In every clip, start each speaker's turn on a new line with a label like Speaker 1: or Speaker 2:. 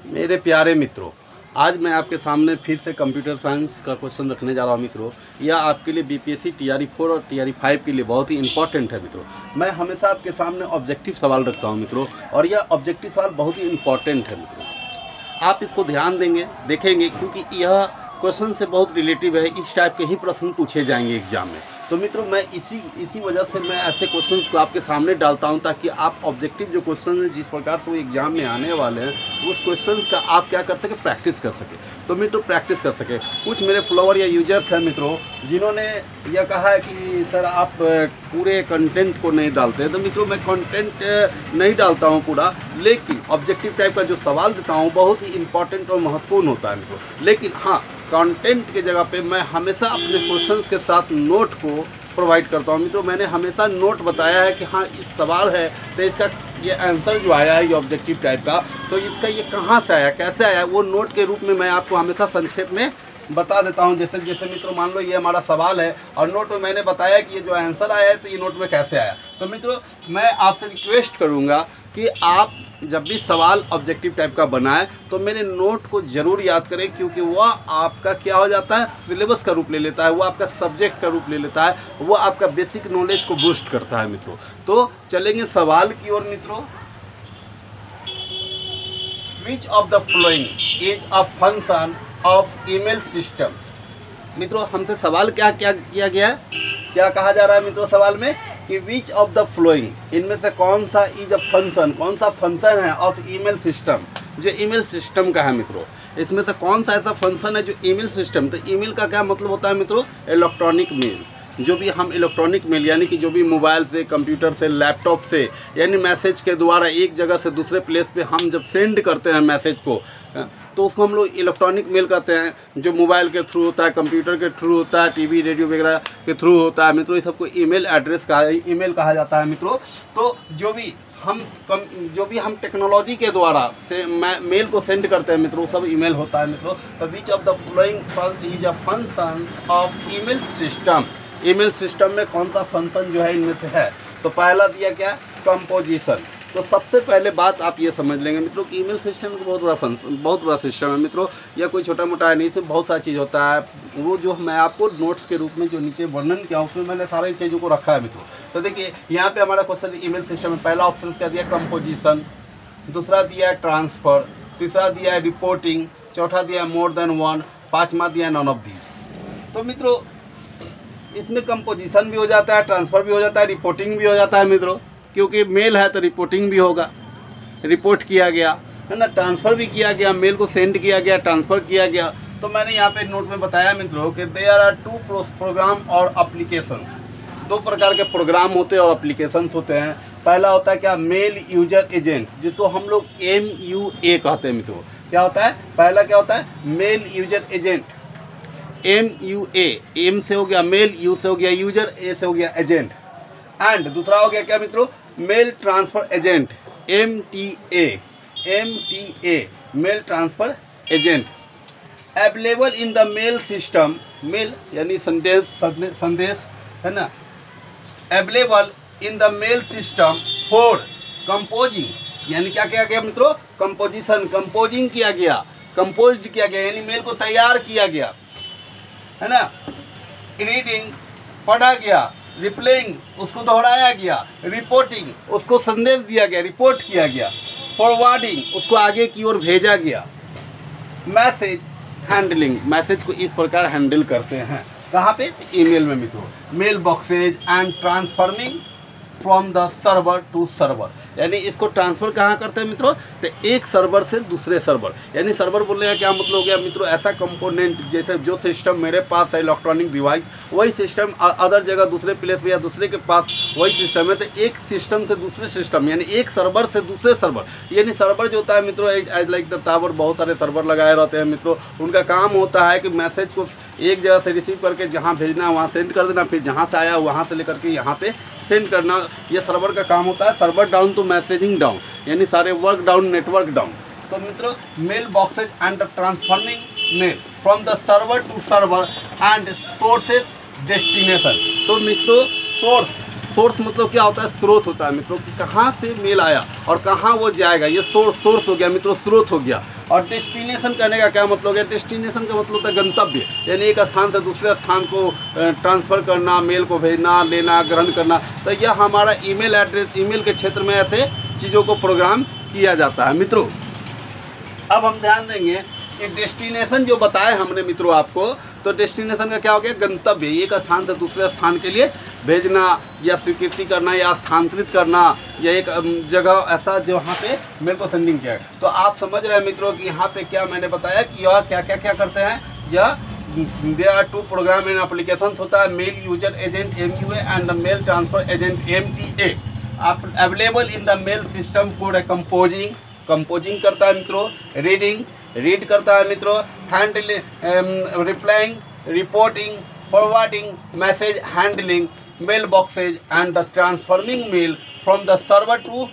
Speaker 1: मेरे प्यारे मित्रों, आज मैं आपके सामने फिर से कंप्यूटर साइंस का क्वेश्चन रखने जा रहा हूं मित्रों। यह आपके लिए बीपीएससी टीआरई 4 और टीआरई 5 के लिए बहुत ही इंपॉर्टेंट है मित्रों। मैं हमेशा आपके सामने ऑब्जेक्टिव सवाल रखता हूं मित्रों, और यह ऑब्जेक्टिव सवाल बहुत ही इंपॉर्टेंट है मित्रों। आप इसको ध्यान देखेंगे क्योंकि यह क्वेश्चन से बहुत रिलेटिव है। इस टाइप के ही प्रश्न पूछे जाएंगे एग्जाम में। तो मित्रों, मैं इसी वजह से मैं ऐसे क्वेश्चंस को आपके सामने डालता हूं ताकि आप ऑब्जेक्टिव जो क्वेश्चन हैं जिस प्रकार से वो एग्जाम में आने वाले हैं उस क्वेश्चंस का आप क्या कर सके, प्रैक्टिस कर सके। तो मित्रों, प्रैक्टिस कर सके। कुछ मेरे फॉलोअर या यूजर्स हैं मित्रों जिन्होंने यह कहा है कि सर आप पूरे कंटेंट को नहीं डालते हैं। तो मित्रों, मैं कंटेंट नहीं डालता हूँ पूरा, लेकिन ऑब्जेक्टिव टाइप का जो सवाल देता हूँ बहुत ही इंपॉर्टेंट और महत्वपूर्ण होता है मित्रों। लेकिन हाँ, कंटेंट के जगह पे मैं हमेशा अपने क्वेश्चंस के साथ नोट को प्रोवाइड करता हूँ मित्रों। मैंने हमेशा नोट बताया है कि हाँ, इस सवाल है तो इसका ये आंसर जो आया है ये ऑब्जेक्टिव टाइप का, तो इसका ये कहाँ से आया, कैसे आया, वो नोट के रूप में मैं आपको हमेशा संक्षेप में बता देता हूँ। जैसे मित्रों, मान लो ये हमारा सवाल है और नोट में मैंने बताया कि ये जो आंसर आया है तो ये नोट में कैसे आया। तो मित्रों, मैं आपसे रिक्वेस्ट करूँगा कि आप जब भी सवाल ऑब्जेक्टिव टाइप का बनाएं तो मेरे नोट को ज़रूर याद करें, क्योंकि वह आपका क्या हो जाता है, सिलेबस का रूप ले लेता है, वो आपका सब्जेक्ट का रूप ले लेता है, वो आपका बेसिक नॉलेज को बूस्ट करता है मित्रों। तो चलेंगे सवाल की ओर मित्रों। Which of the following is a function of email system. मित्रों, हमसे सवाल क्या किया गया है, क्या कहा जा रहा है मित्रों सवाल में कि विच ऑफ द फ्लोइंग, इनमें से कौन सा इज अ फंक्शन, कौन सा फंक्शन है ऑफ ईमेल सिस्टम, जो ईमेल सिस्टम का है मित्रों। इसमें से कौन सा ऐसा फंक्शन है जो ईमेल सिस्टम। तो ईमेल का क्या मतलब होता है मित्रों, इलेक्ट्रॉनिक मेल। जो भी हम इलेक्ट्रॉनिक मेल यानी कि जो भी मोबाइल से, कंप्यूटर से, लैपटॉप से, यानी मैसेज के द्वारा एक जगह से दूसरे प्लेस पे हम जब सेंड करते हैं मैसेज को, तो उसको हम लोग इलेक्ट्रॉनिक मेल कहते हैं। जो मोबाइल के थ्रू होता है, कंप्यूटर के थ्रू होता है, टीवी रेडियो वगैरह के थ्रू होता है मित्रों, ये सबको ईमेल एड्रेस का ईमेल कहा जाता है मित्रों। तो जो भी हम टेक्नोलॉजी के द्वारा से मेल को सेंड करते हैं मित्रों, सब ईमेल होता है मित्रों। तो which of the following is a function of email system. Email system में कौन सा फंक्शन जो है इनमें से है। तो पहला दिया क्या, कंपोजिशन। तो सबसे पहले बात आप ये समझ लेंगे मित्रों कि ईमेल सिस्टम का बहुत बड़ा सिस्टम है मित्रों। यह कोई छोटा मोटा है नहीं, इसमें बहुत सारी चीज़ होता है। वो जो मैं आपको नोट्स के रूप में जो नीचे वर्णन किया उसमें मैंने सारी चीज़ों को रखा है मित्रों। तो देखिए, यहाँ पे हमारा क्वेश्चन ईमेल सिस्टम में पहला ऑप्शन क्या दिया, कंपोजिशन। दूसरा दिया है ट्रांसफ़र। तीसरा दिया है रिपोर्टिंग। चौथा दिया है मोर देन वन। पाँचवा दिया है नॉन ऑफ दीज। तो मित्रों, इसमें कंपोजिशन भी हो जाता है, ट्रांसफ़र भी हो जाता है, रिपोर्टिंग भी हो जाता है मित्रों। क्योंकि मेल है तो रिपोर्टिंग भी होगा, रिपोर्ट किया गया है ना, ट्रांसफ़र भी किया गया, मेल को सेंड किया गया, ट्रांसफ़र किया गया। तो मैंने यहाँ पे नोट में बताया मित्रों कि देयर आर टू प्रोग्राम और एप्लीकेशंस। दो प्रकार के प्रोग्राम होते हैं और एप्लीकेशंस होते हैं। पहला होता है क्या, मेल यूजर एजेंट, जिसको हम लोग MUA कहते हैं मित्रों। क्या होता है, पहला क्या होता है, mail user agent, MUA। M से हो गया मेल, यू से हो गया यूजर, ए से हो गया एजेंट। एंड दूसरा हो गया क्या मित्रों, mail transfer agent, MTA, mail transfer agent. Available in the mail system, mail यानी संदेश है ना, available in the mail system for composing, यानी क्या किया गया मित्रों, कंपोजिशन, कंपोजिंग किया गया, कंपोज्ड किया गया, यानी मेल को तैयार किया गया है ना। रीडिंग, पढ़ा गया। रिप्लेइंग, उसको दोहराया गया। रिपोर्टिंग, उसको संदेश दिया गया, रिपोर्ट किया गया। फॉरवर्डिंग, उसको आगे की ओर भेजा गया। मैसेज हैंडलिंग, मैसेज को इस प्रकार हैंडल करते हैं, कहाँ पे, ईमेल में मित्रों। Mail boxes and transforming from the server to server, यानी इसको ट्रांसफ़र कहाँ करते हैं मित्रों, तो एक सर्वर से दूसरे सर्वर। यानी सर्वर बोलने का क्या मतलब हो गया मित्रों, ऐसा कंपोनेंट जैसे जो सिस्टम मेरे पास है इलेक्ट्रॉनिक डिवाइस, वही सिस्टम अदर जगह दूसरे प्लेस पे या दूसरे के पास वही सिस्टम है। तो एक सिस्टम से दूसरे सिस्टम, यानी एक सर्वर से दूसरे सर्वर। यानी सर्वर जो होता है मित्रों, एज लाइक द टावर, बहुत सारे सर्वर लगाए रहते हैं मित्रों। उनका काम होता है कि मैसेज को एक जगह से रिसीव करके जहाँ भेजना है वहाँ सेंड कर देना, फिर जहाँ से आया वहाँ से लेकर के यहाँ पे सेंड करना, ये सर्वर का काम होता है। सर्वर डाउन तो मैसेजिंग डाउन, यानी सारे वर्क डाउन, नेटवर्क डाउन। तो मित्रों, mail boxes and transforming mail from the server to server and sources destination. तो मित्रों, सोर्स मतलब क्या होता है, स्रोत होता है मित्रों, कि कहाँ से मेल आया और कहाँ वो जाएगा, ये सोर्स हो गया मित्रों, स्रोत हो गया। और डेस्टिनेशन करने का क्या मतलब है? डेस्टिनेशन का मतलब होता है गंतव्य, यानी एक स्थान से दूसरे स्थान को ट्रांसफ़र करना, मेल को भेजना, लेना, ग्रहण करना। तो यह हमारा ईमेल एड्रेस, ईमेल के क्षेत्र में ऐसे चीज़ों को प्रोग्राम किया जाता है मित्रों। अब हम ध्यान देंगे कि डेस्टिनेशन जो बताए हमने मित्रों आपको, तो डेस्टिनेशन का क्या हो गया? गंतव्य, एक स्थान से दूसरे स्थान के लिए भेजना या स्वीकृति करना या स्थानांतरित करना, या एक जगह ऐसा जहाँ पे मेरे को सेंडिंग किया है। तो आप समझ रहे हैं मित्रों कि यहाँ पे क्या मैंने बताया कि यह क्या क्या क्या करते हैं। यह there are two program and applications होता है, mail user agent MUA and the mail transfer agent MTA available in the mail system for composing करता है मित्रों, रीड करता है मित्रों, handling, replying, reporting, forwarding, message handling, mail boxes and the transforming mail from the server to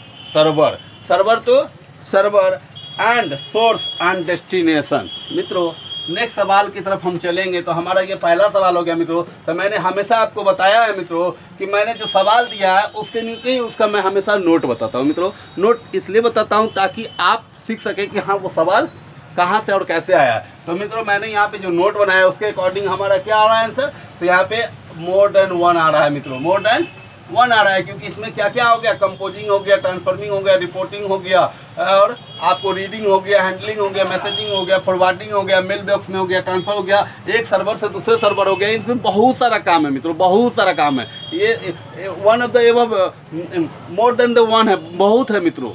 Speaker 1: server and source and destination. मित्रों next सवाल की तरफ हम चलेंगे। तो हमारा ये पहला सवाल हो गया मित्रों। तो मैंने हमेशा आपको बताया है मित्रों कि मैंने जो सवाल दिया है उसके नीचे ही उसका मैं हमेशा नोट बताता हूँ मित्रों। नोट इसलिए बताता हूँ ताकि आप सीख सकें कि हाँ वो सवाल कहाँ से और कैसे आया है। तो मित्रों मैंने यहाँ पे जो नोट बनाया है उसके अकॉर्डिंग हमारा क्या आ रहा है आंसर? तो यहाँ पे मोर देन 1 आ रहा है मित्रों, मोर देन 1 आ रहा है, क्योंकि इसमें क्या क्या हो गया? कंपोजिंग हो गया, ट्रांसफॉर्मिंग हो गया, रिपोर्टिंग हो गया, और आपको रीडिंग हो गया, हैंडलिंग हो गया, मैसेजिंग हो गया, फॉरवर्डिंग हो गया, मेल बॉक्स में हो गया, ट्रांसफर हो गया, एक सर्वर से दूसरे सर्वर हो गया। इसमें बहुत सारा काम है मित्रों, बहुत सारा काम है। ये one of the above more than the 1 है, बहुत है मित्रों।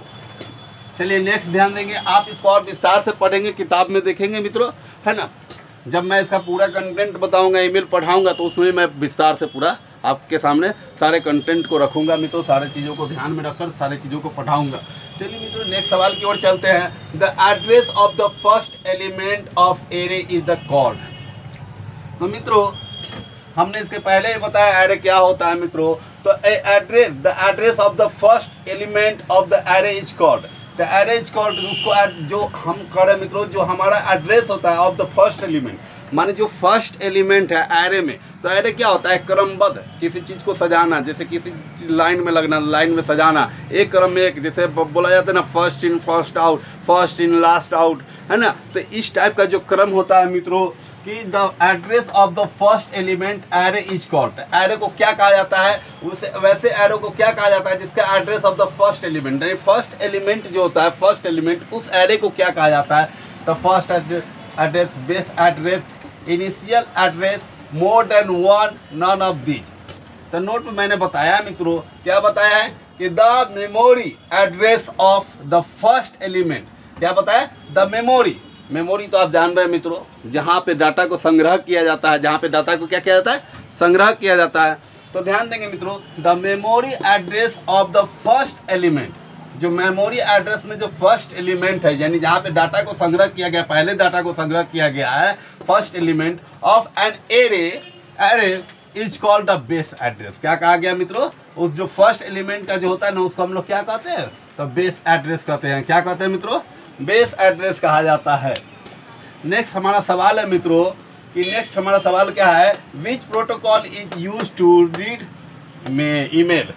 Speaker 1: चलिए नेक्स्ट ध्यान देंगे, आप इसको और विस्तार से पढ़ेंगे, किताब में देखेंगे मित्रों, है ना। जब मैं इसका पूरा कंटेंट बताऊंगा, ईमेल पढ़ाऊंगा, तो उसमें मैं विस्तार से पूरा आपके सामने सारे कंटेंट को रखूंगा मित्रों, सारे चीज़ों को ध्यान में रखकर सारे चीज़ों को पढ़ाऊंगा। चलिए मित्रों नेक्स्ट सवाल की ओर चलते हैं। The address of the first element of array is the called. तो मित्रों हमने इसके पहले ही बताया एरे क्या होता है मित्रों। तो the address of the first element of the array is called. The array is called, उसको जो हम कर रहे हैं मित्रों, जो हमारा एड्रेस होता है ऑफ द फर्स्ट एलिमेंट, माने जो फर्स्ट एलिमेंट है एरे में। तो एरे क्या होता है? क्रमबद्ध किसी चीज़ को सजाना, जैसे किसी लाइन में लगना, लाइन में सजाना, एक क्रम में एक, जैसे बोला जाता है ना first in first out, first in last out, है ना। तो इस टाइप का जो क्रम होता है मित्रों कि the address of the first element array is called. Array को क्या कहा जाता है? उसे वैसे एरे को क्या कहा जाता है जिसका address of the first element, यानी फर्स्ट एलिमेंट जो होता है, फर्स्ट एलिमेंट, उस एरे को क्या कहा जाता है? The first address, base address, initial address, more than 1, none of these. तो नोट में मैंने बताया मित्रों, क्या बताया है कि the memory address of the first element, क्या बताया? द मेमोरी तो आप जान रहे हैं मित्रों, जहाँ पे डाटा को संग्रह किया जाता है, जहाँ पे डाटा को क्या किया जाता है? संग्रह किया जाता है। तो ध्यान देंगे मित्रों, the memory address of the first element, जो मेमोरी एड्रेस में जो फर्स्ट एलिमेंट है, यानी जहाँ पे डाटा को संग्रह किया गया, पहले डाटा को संग्रह किया गया है, first element of an array is called the base address. क्या कहा गया मित्रों? उस जो फर्स्ट एलिमेंट का जो होता है ना, उसको हम लोग क्या कहते हैं? तो बेस एड्रेस कहते हैं। क्या कहते हैं मित्रों? बेस एड्रेस कहा जाता है। नेक्स्ट हमारा सवाल है मित्रों कि नेक्स्ट हमारा सवाल क्या है? Which protocol is use to read में ईमेल।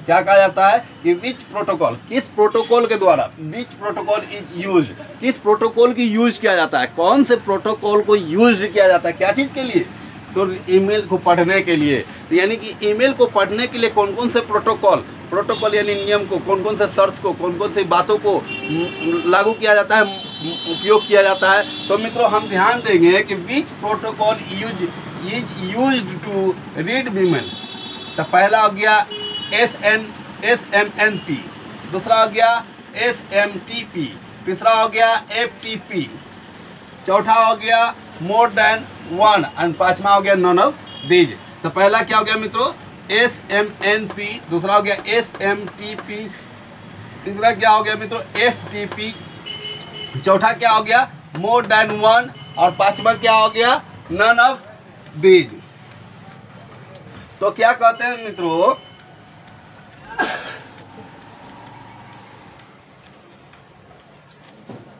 Speaker 1: क्या कहा जाता है कि विच प्रोटोकॉल, किस प्रोटोकॉल के द्वारा, विच प्रोटोकॉल इज यूज, किस प्रोटोकॉल की यूज किया जाता है, कौन से प्रोटोकॉल को यूज किया जाता है, क्या चीज़ के लिए? तो ईमेल को पढ़ने के लिए। तो यानी कि ईमेल को पढ़ने के लिए कौन कौन से प्रोटोकॉल यानी नियम को, कौन कौन से शर्त को, कौन कौन सी बातों को लागू किया जाता है, उपयोग किया जाता है। तो मित्रों हम ध्यान देंगे कि which protocol is used to read email. तो पहला हो गया SMNP, दूसरा हो गया SMTP, तीसरा हो गया FTP, चौथा हो गया मोर देन 1 एंड पांचवा हो गया नन ऑफ दीज। तो पहला क्या हो गया मित्रों? SMNP, दूसरा हो गया SMTP, तीसरा क्या हो गया मित्रों? FTP, चौथा क्या हो गया? मोर देन 1, और पांचवा क्या हो गया? None of these. तो क्या कहते हैं मित्रों?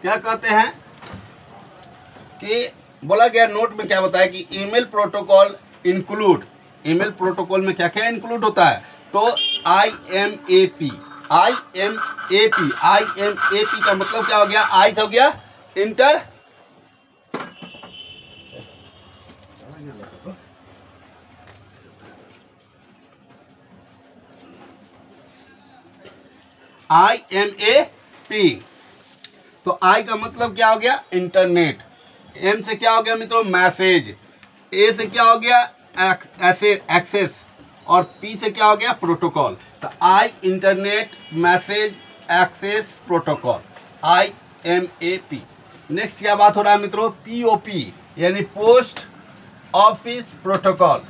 Speaker 1: क्या कहते हैं कि बोला गया नोट में क्या बताया कि email protocol include, email protocol में क्या क्या इंक्लूड होता है? तो IMAP का मतलब क्या हो गया? आई हो गया इंटर IMAP। तो आई का मतलब क्या हो गया, इंटरनेट। एम से क्या हो गया मित्रों, मैसेज। ए से क्या हो गया, एक्सेस। और पी से क्या हो गया, प्रोटोकॉल। तो I internet message access protocol, IMAP। Next क्या बात हो रहा है मित्रों, POP यानी post office protocol.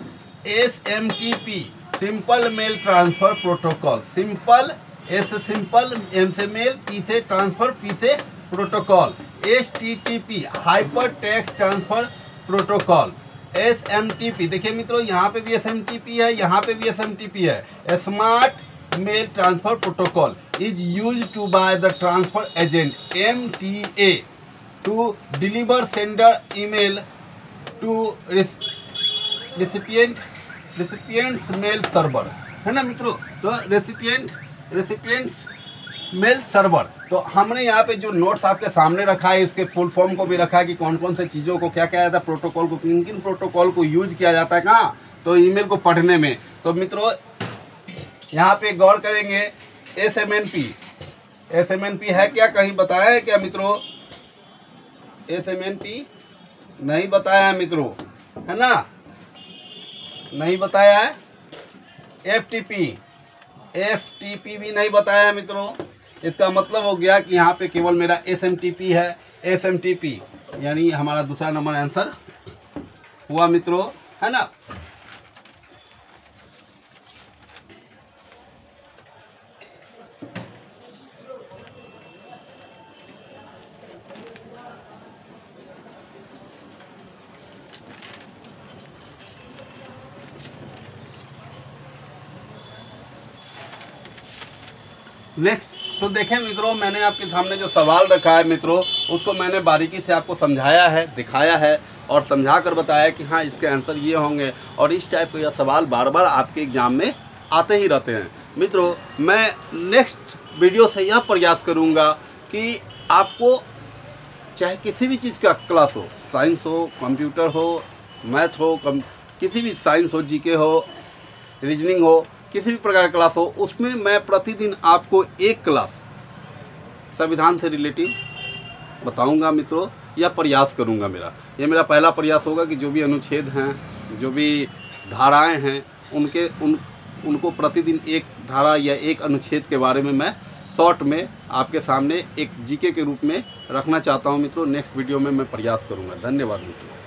Speaker 1: SMTP simple mail transfer protocol. Simple, S से सिंपल, एम से मेल, पी से ट्रांसफर, पी से protocol. HTTP hyper text transfer protocol. SMTP देखिए मित्रों, यहाँ पे भी SMTP है, यहाँ पे भी SMTP है। Smart mail transfer protocol is used to by the transfer agent MTA to deliver sender email to recipients mail server, है ना मित्रों। तो रेसिपिएंट्स मेल सर्वर। तो हमने यहाँ पे जो नोट्स आपके सामने रखा है, इसके फुल फॉर्म को भी रखा है कि कौन कौन से चीज़ों को क्या क्या जाता है, प्रोटोकॉल को किन किन प्रोटोकॉल को यूज किया जाता है कहाँ, तो ईमेल को पढ़ने में। तो मित्रों यहाँ पे गौर करेंगे, SMNP है क्या, कहीं बताया है क्या मित्रों, SMNP नहीं बताया है मित्रों, है ना, नहीं बताया है। FTP भी नहीं बताया है मित्रों। इसका मतलब हो गया कि यहाँ पे केवल मेरा SMTP है। SMTP यानी हमारा दूसरा नंबर आंसर हुआ मित्रों, है ना। नेक्स्ट तो देखें मित्रों, मैंने आपके सामने जो सवाल रखा है मित्रों, उसको मैंने बारीकी से आपको समझाया है, दिखाया है और समझा कर बताया कि हाँ इसके आंसर ये होंगे। और इस टाइप के सवाल बार बार आपके एग्ज़ाम में आते ही रहते हैं मित्रों। मैं नेक्स्ट वीडियो से यह प्रयास करूँगा कि आपको चाहे किसी भी चीज़ का क्लास हो, साइंस हो, कंप्यूटर हो, मैथ हो, किसी भी साइंस हो, GK हो, रीजनिंग हो, किसी भी प्रकार का क्लास हो, उसमें मैं प्रतिदिन आपको एक क्लास संविधान से रिलेटिव बताऊंगा मित्रों, या प्रयास करूंगा। ये मेरा पहला प्रयास होगा कि जो भी अनुच्छेद हैं, जो भी धाराएं हैं, उनको प्रतिदिन एक धारा या एक अनुच्छेद के बारे में मैं शॉर्ट में आपके सामने एक GK के रूप में रखना चाहता हूं मित्रों। नेक्स्ट वीडियो में मैं प्रयास करूंगा। धन्यवाद मित्रों।